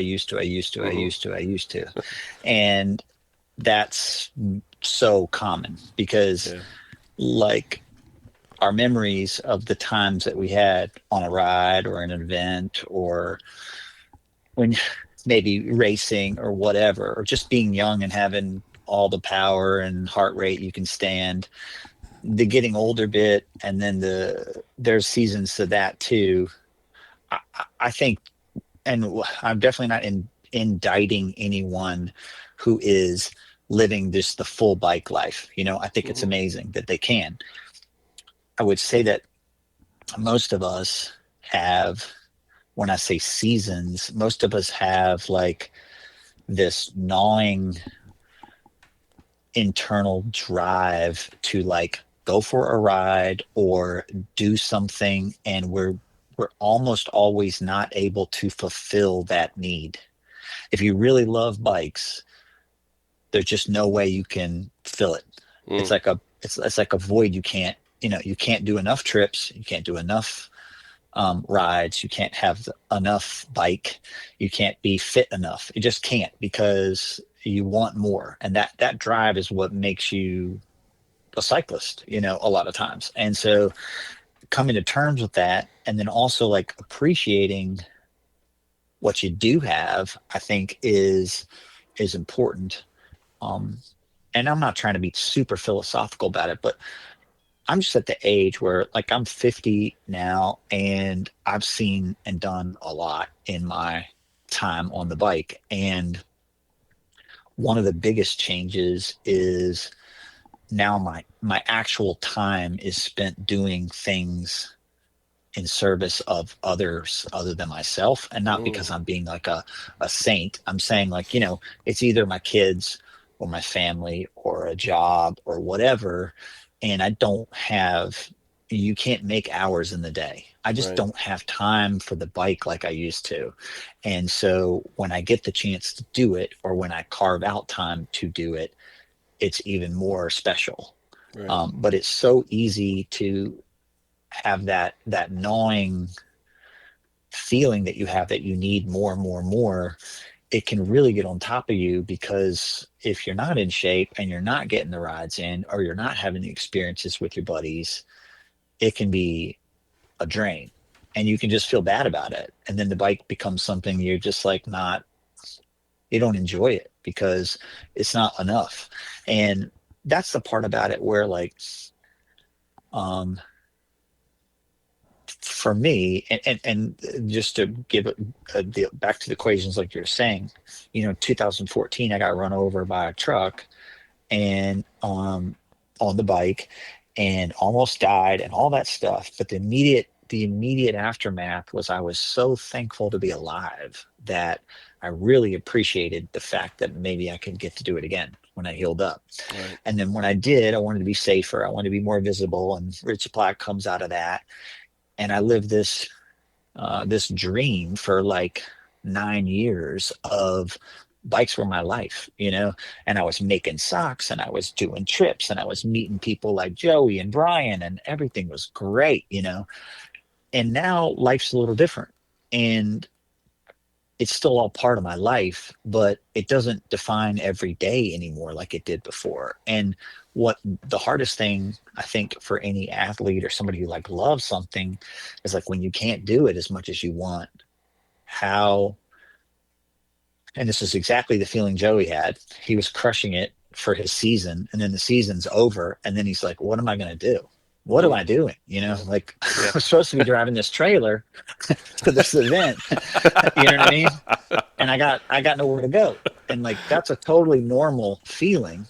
And that's so common because our memories of the times that we had on a ride or an event, or when maybe racing or whatever, or just being young and having all the power and heart rate you can stand, the getting older bit, and then there's seasons to that too. I think, and I'm definitely not indicting anyone who is living just the full bike life. I think it's amazing that they can. I would say that most of us have, when I say seasons, most of us have like this gnawing internal drive to like go for a ride or do something, and we're almost always not able to fulfill that need. If you really love bikes, there's just no way you can fill it. It's like it's like a void. You can't, you can't do enough trips, you can't do enough rides, you can't have enough bike, you can't be fit enough. You just can't, because you want more, and that drive is what makes you a cyclist, a lot of times. And so coming to terms with that, and then also like appreciating what you do have, I think is important. And I'm not trying to be super philosophical about it, but I'm just at the age where, like, I'm 50 now, and I've seen and done a lot in my time on the bike. And one of the biggest changes is now my actual time is spent doing things in service of others other than myself. And not because I'm being like a saint. I'm saying, like, it's either my kids or my family or a job or whatever. And you can't make hours in the day. I just don't have time for the bike like I used to. And so when I get the chance to do it, or when I carve out time to do it, it's even more special. Right. But it's so easy to have that gnawing feeling that you have, that you need more and more and more. It can really get on top of you, because if you're not in shape and you're not getting the rides in, or you're not having the experiences with your buddies, it can be a drain, and you can just feel bad about it. And then the bike becomes something you're just like you don't enjoy it because it's not enough. And that's the part about it where, like, for me, and just to give it back to the equations, like you're saying, 2014, I got run over by a truck, and on the bike, and almost died and all that stuff. But the immediate aftermath was, I was so thankful to be alive that I really appreciated the fact that maybe I could get to do it again when I healed up. Right. And then when I did, I wanted to be safer. I wanted to be more visible, and Ridge Supply comes out of that. And I lived this dream for like 9 years of bikes were my life, and I was making socks, and I was doing trips, and I was meeting people like Joey and Brian, and everything was great, and now life's a little different, and it's still all part of my life, but it doesn't define every day anymore like it did before. And what the hardest thing, I think, for any athlete or somebody who like loves something is, like, when you can't do it as much as you want, and this is exactly the feeling Joey had. He was crushing it for his season, and then the season's over, and then he's like, what am I going to do? What am I doing? Like, I was supposed to be driving this trailer to this event, you know what I mean? And I got nowhere to go. And like, that's a totally normal feeling.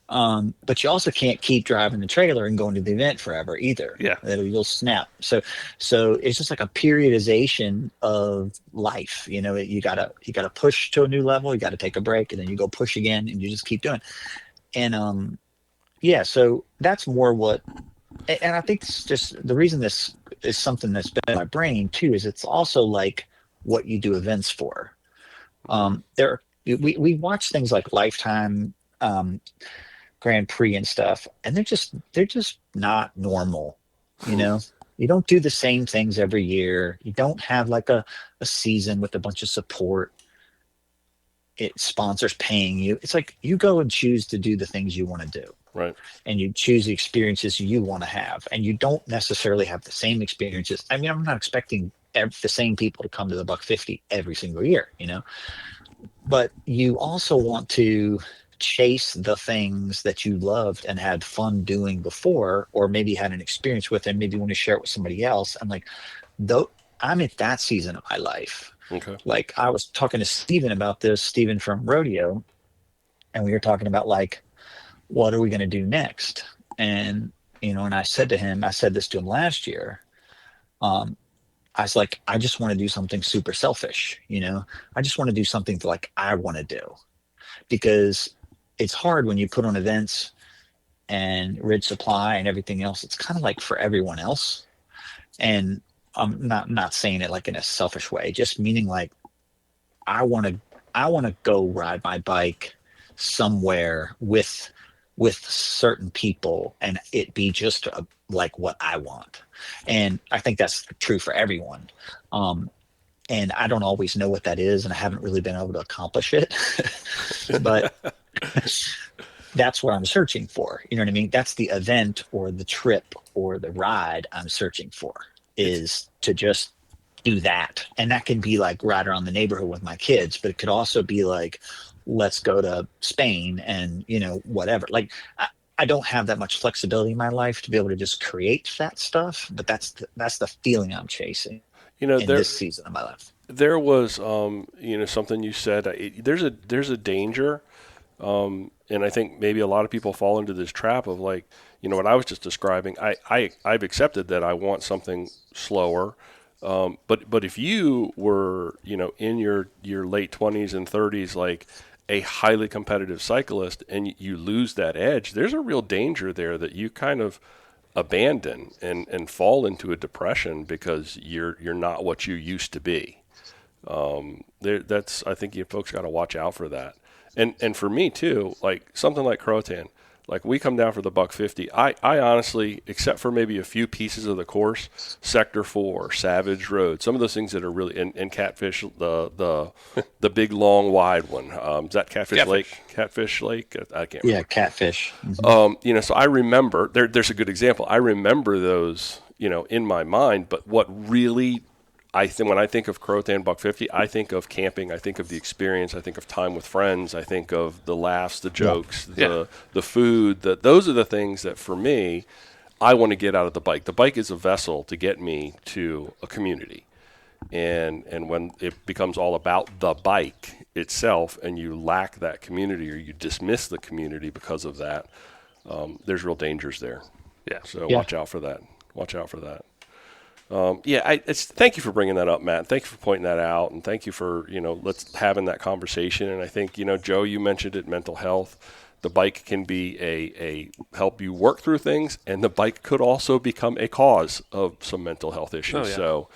But you also can't keep driving the trailer and going to the event forever either. Yeah. You'll snap. So it's just like a periodization of life. You gotta push to a new level, you gotta take a break, and then you go push again, and you just keep doing. And so that's more what. And I think it's just the reason this is something that's been in my brain too, is it's also like what you do events for. We watch things like Lifetime, Grand Prix and stuff, and they're just not normal. You don't do the same things every year. You don't have like a season with a bunch of support. Sponsors paying you. It's like you go and choose to do the things you want to do. Right. And you choose the experiences you want to have, and you don't necessarily have the same experiences. I mean, I'm not expecting the same people to come to the Buck 50 every single year, but you also want to chase the things that you loved and had fun doing before, or maybe had an experience with, and maybe want to share it with somebody else. And like, though, I'm at that season of my life. Okay. Like, I was talking to Steven about this, Steven from Rodeo, and we were talking about, like, what are we going to do next? And And I said this to him last year. I was like, I just want to do something super selfish. I just want to do something that like I want to do, because it's hard when you put on events and Ridge Supply and everything else. It's kind of like for everyone else. And I'm not saying it like in a selfish way, just meaning like I want to go ride my bike somewhere with certain people, and it be just like what I want. And I think that's true for everyone. And I don't always know what that is, and I haven't really been able to accomplish it. But that's what I'm searching for. You know what I mean? That's the event or the trip or the ride I'm searching for, is to just do that. And that can be like ride around the neighborhood with my kids, but it could also be like, let's go to Spain and, whatever. Like, I don't have that much flexibility in my life to be able to just create that stuff, but that's the feeling I'm chasing in this season of my life. There was, something you said. There's a danger, and I think maybe a lot of people fall into this trap of like, what I was just describing. I've accepted that I want something slower, but if you were, in your late 20s and 30s, like a highly competitive cyclist, and you lose that edge, there's a real danger there that you kind of abandon and fall into a depression because you're not what you used to be. I think you folks got to watch out for that. And for me too, like something like Croatan, like we come down for the Buck 50. I honestly, except for maybe a few pieces of the course, Sector 4, Savage Road, some of those things that are really, and Catfish, the big long wide one. Is that Catfish Lake? Catfish Lake? I can't remember. Yeah, Catfish. Mm-hmm. So I remember, there's a good example. I remember those, in my mind, but what really, when I think of Croatan Buck 50, I think of camping. I think of the experience. I think of time with friends. I think of the laughs, the jokes, the food. Those are the things that, for me, I want to get out of the bike. The bike is a vessel to get me to a community. And when it becomes all about the bike itself and you lack that community or you dismiss the community because of that, there's real dangers there. Yeah. So watch out for that. Watch out for that. Thank you for bringing that up, Matt. Thank you for pointing that out, and thank you for let's having that conversation. And I think Joe, you mentioned it, mental health. The bike can be a help you work through things, and the bike could also become a cause of some mental health issues. So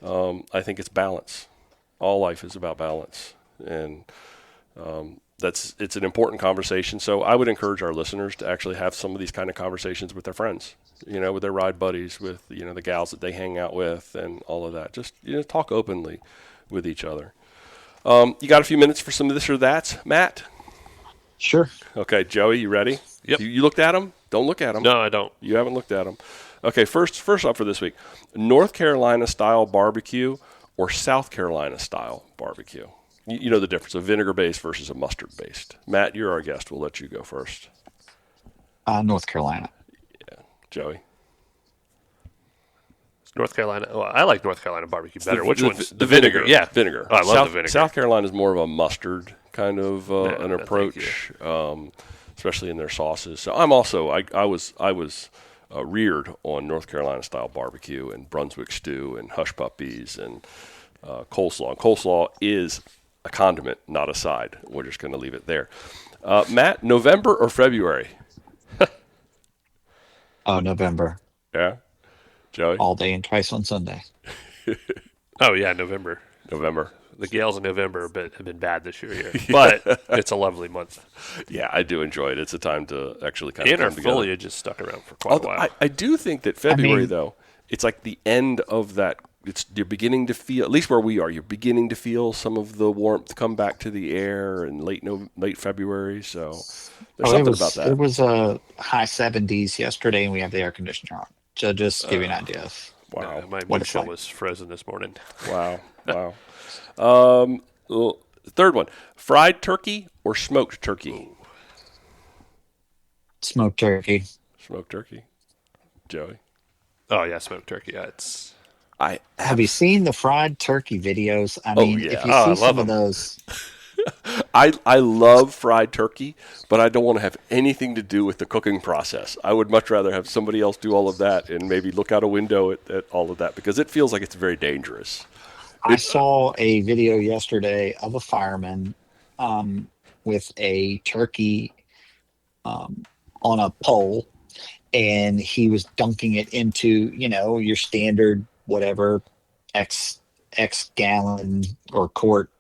I think it's balance. All life is about balance, and it's an important conversation. So I would encourage our listeners to actually have some of these kind of conversations with their friends, with their ride buddies, with, the gals that they hang out with and all of that. Just, talk openly with each other. You got a few minutes for some of this or that, Matt? Sure. Okay. Joey, you ready? Yep. You looked at them? Don't look at them. No, I don't. You haven't looked at them. Okay. First up for this week, North Carolina style barbecue or South Carolina style barbecue? You know the difference of vinegar-based versus a mustard-based. Matt, you're our guest. We'll let you go first. North Carolina. Yeah. Joey? North Carolina. Well, I like North Carolina barbecue better. Which one's the vinegar? Yeah, vinegar. Oh, I love the vinegar. South Carolina is more of a mustard kind of an approach, especially in their sauces. So I'm also I was reared on North Carolina style barbecue and Brunswick stew and hush puppies and coleslaw. And coleslaw is a condiment, not a side. We're just going to leave it there. Matt, November or February? November. Yeah. Joey? All day and twice on Sunday. Oh, yeah, November. November. The gales in November have been bad this year here, but it's a lovely month. Yeah, I do enjoy it. It's a time to actually kind of and come our together. foliage is stuck around for quite a while. I do think that February, though, it's like the end of that. You're beginning to feel, at least where we are, you're beginning to feel some of the warmth come back to the air in late February. So there's something about that. It was a high 70s yesterday, and we have the air conditioner on. So just give you an idea of Wow. My windshield was frozen this morning. Wow. Third one, fried turkey or smoked turkey? smoked turkey. Smoked turkey. Joey? Oh, yeah, smoked turkey. Yeah, Have you seen the fried turkey videos? I mean, yeah. if you I see love some of those, I love fried turkey, but I don't want to have anything to do with the cooking process. I would much rather have somebody else do all of that and maybe look out a window at all of that because it feels like it's very dangerous. I saw a video yesterday of a fireman with a turkey on a pole, and he was dunking it into, your standard whatever X gallon or quart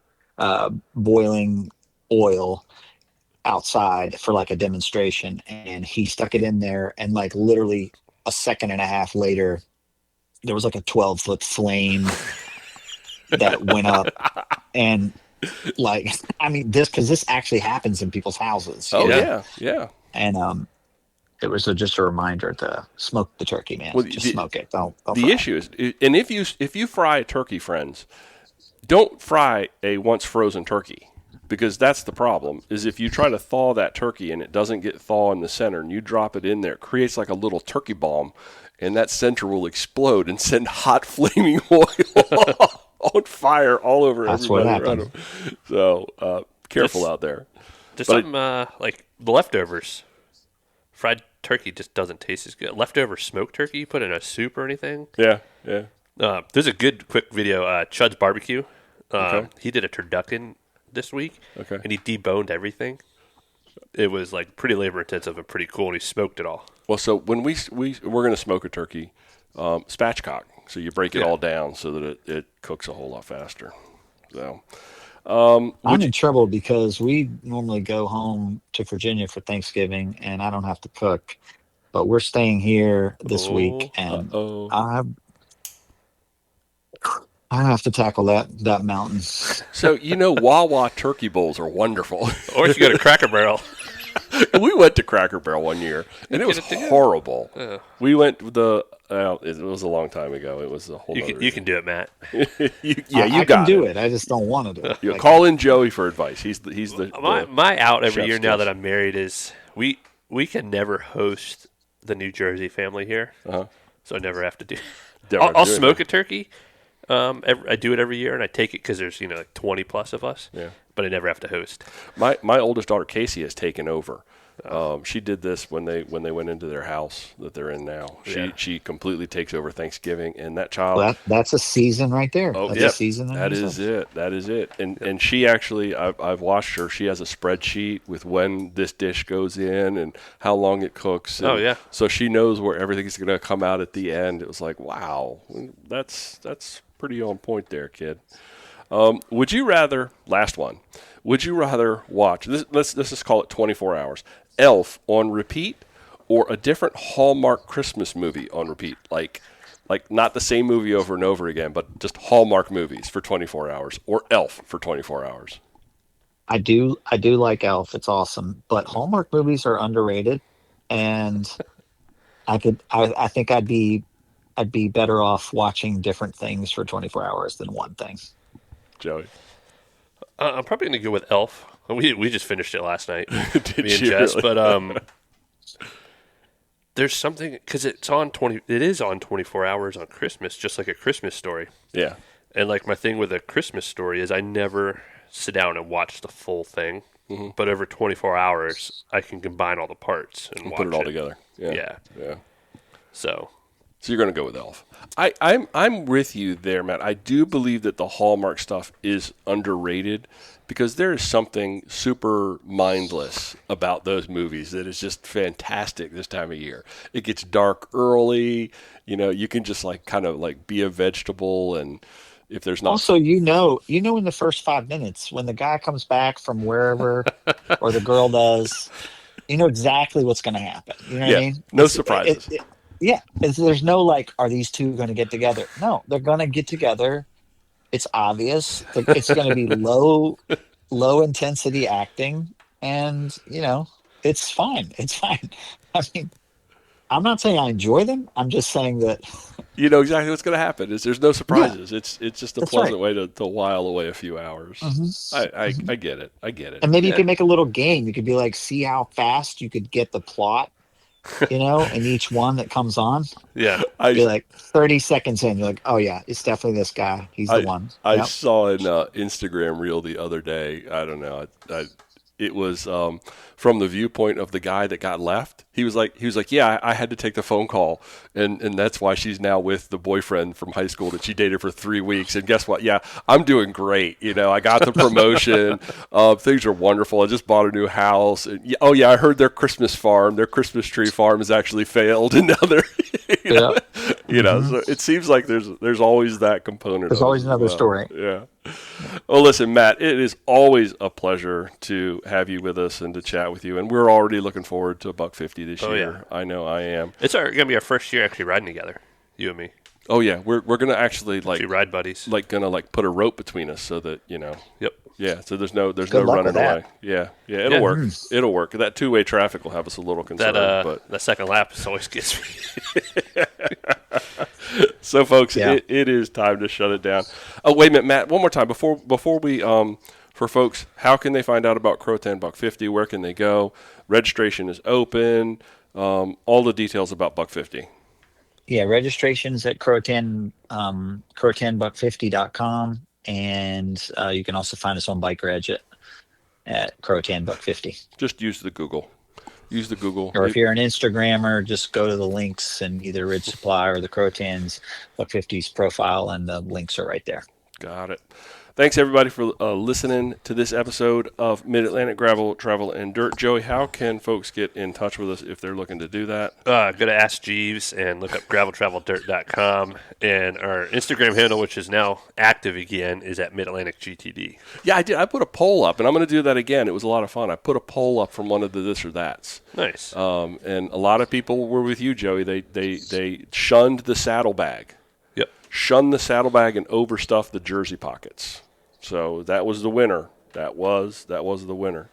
boiling oil outside for like a demonstration, and he stuck it in there, and like literally a second and a half later there was like a 12-foot flame that went up. And like, I mean, this actually happens in people's houses. Oh yeah. And it was just a reminder to smoke the turkey, man. Well, just smoke it. Don't the fry issue is, and if you fry a turkey, friends, don't fry a once frozen turkey, because that's the problem. Is if you try to thaw that turkey and it doesn't get thaw in the center, and you drop it in there, it creates like a little turkey bomb, and that center will explode and send hot flaming oil on fire all over That's everybody what around happened. them. So careful out there. Just something like the leftovers. Fried turkey just doesn't taste as good. Leftover smoked turkey, you put in a soup or anything. Yeah. There's a good quick video. Chud's Barbecue. Okay. He did a turducken this week. Okay. And he deboned everything. It was like pretty labor intensive and pretty cool. And he smoked it all. Well, so when we're going to smoke a turkey, spatchcock. So you break it all down so that it cooks a whole lot faster. So I'm in trouble because we normally go home to Virginia for Thanksgiving, and I don't have to cook. But we're staying here this week, and I have to tackle that mountain. So Wawa turkey bowls are wonderful. Or you go to Cracker Barrel. We went to Cracker Barrel one year, and it was horrible. We went it was a long time ago. It was a whole. You can do it, Matt. I can do it. I just don't want to do it. Call in Joey for advice. He's the my out every year now chef's that I'm married is we can never host the New Jersey family here, so I never have to do. I'll smoke a turkey. I do it every year, and I take it because there's like 20 plus of us. Yeah. But I never have to host. My oldest daughter Casey has taken over. She did this when they went into their house that they're in now. She completely takes over Thanksgiving, and that child. Well, that's a season right there. Oh, that's a season. That is it. And she actually, I've watched her. She has a spreadsheet with when this dish goes in and how long it cooks. And so she knows where everything's going to come out at the end. It was like, wow, that's pretty on point there, kid. Would you rather, last one, would you rather watch, let's just call it 24 hours, Elf on repeat, or a different Hallmark Christmas movie on repeat? Like not the same movie over and over again, but just Hallmark movies for 24 hours, or Elf for 24 hours. I do like Elf. It's awesome. But Hallmark movies are underrated, and I think I'd be better off watching different things for 24 hours than one thing. Joey? I'm probably going to go with Elf. We just finished it last night, me and really? Jess. But there's something, because it is on 24 hours on Christmas, just like A Christmas Story. Yeah. And like my thing with A Christmas Story is I never sit down and watch the full thing. Mm-hmm. But over 24 hours, I can combine all the parts and put it all together. Yeah. So you're going to go with Elf. I'm with you there, Matt. I do believe that the Hallmark stuff is underrated because there is something super mindless about those movies that is just fantastic this time of year. It gets dark early. You can just kind of be a vegetable, and if there's not. Also, in the first 5 minutes when the guy comes back from wherever or the girl does, you know exactly what's going to happen. You know what I mean? No surprises. There's no are these two going to get together? No, they're going to get together. It's obvious. It's going to be low intensity acting, and it's fine. It's fine. I mean, I'm not saying I enjoy them. I'm just saying that you know exactly what's going to happen. There's no surprises. Yeah. It's just a pleasant way to while away a few hours. Mm-hmm. I get it. And maybe you could make a little game. You could be see how fast you could get the plot and each one that comes on, Yeah. be like 30 seconds in, you're like, oh yeah, it's definitely this guy. He's the one. I Yep. saw an Instagram reel the other day. I don't know. It was from the viewpoint of the guy that got left. He was like, yeah, I had to take the phone call, and that's why she's now with the boyfriend from high school that she dated for 3 weeks. And guess what? Yeah, I'm doing great. I got the promotion. Things are wonderful. I just bought a new house. And, oh yeah, I heard their Christmas tree farm has actually failed, and now they're, So it seems like there's always that component. There's always another story. Yeah. Well, listen, Matt, it is always a pleasure to have you with us and to chat with you. And we're already looking forward to Buck 50 this year. Yeah. I know I am. It's going to be our first year actually riding together, you and me. Oh, yeah. We're going to actually ride buddies. Put a rope between us so that, Yep. Yeah, so there's no running away. Yeah, it'll work. It'll work. That two-way traffic will have us a little concerned. But that second lap always gets me. So, folks, it is time to shut it down. Oh, wait a minute, Matt. One more time before we for folks, how can they find out about Croatan Buck 50? Where can they go? Registration is open. All the details about Buck 50. Yeah, registration's at croatanbuck50.com. And you can also find us on Bike Reg at Croatan Buck 50. Just use the Google. Or if you're an Instagrammer, just go to the links and either Ridge Supply or the Croatan's Buck 50's profile, and the links are right there. Got it. Thanks, everybody, for listening to this episode of Mid-Atlantic Gravel, Travel, and Dirt. Joey, how can folks get in touch with us if they're looking to do that? Go to Ask Jeeves and look up graveltraveldirt.com. And our Instagram handle, which is now active again, is at Mid-Atlantic GTD. Yeah, I did. I put a poll up, and I'm going to do that again. It was a lot of fun. I put a poll up from one of the this or that's. Nice. And a lot of people were with you, Joey. They shunned the saddlebag. Yep. Shunned the saddlebag and overstuffed the jersey pockets. So that was the winner. That was the winner.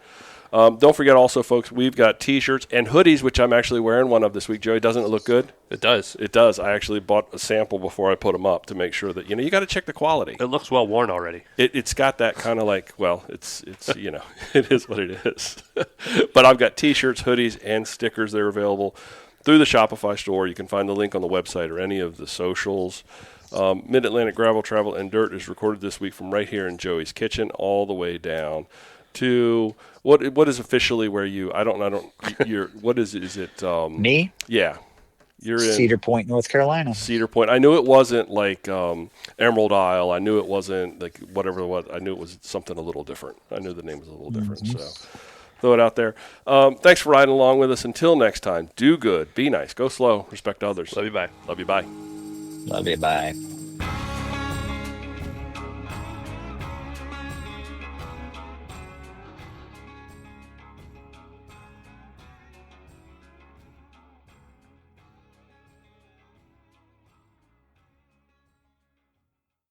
Don't forget also, folks, we've got T-shirts and hoodies, which I'm actually wearing one of this week. Joey, doesn't it look good? It does. It does. I actually bought a sample before I put them up to make sure that, you got to check the quality. It looks well worn already. It's got that kind of like, well, it's it is what it is. But I've got T-shirts, hoodies, and stickers. They're available through the Shopify store. You can find the link on the website or any of the socials. Mid-Atlantic Gravel, Travel, and Dirt is recorded this week from right here in Joey's kitchen all the way down to what is officially where you you're what is it? Is it me? Yeah. You're in Cedar Point, North Carolina. Cedar Point. I knew it wasn't like Emerald Isle. I knew it wasn't like whatever it was. I knew it was something a little different. I knew the name was a little different. So throw it out there. Thanks for riding along with us. Until next time, do good, be nice, go slow, respect others. Love you, bye. Love you, bye. Love you, bye.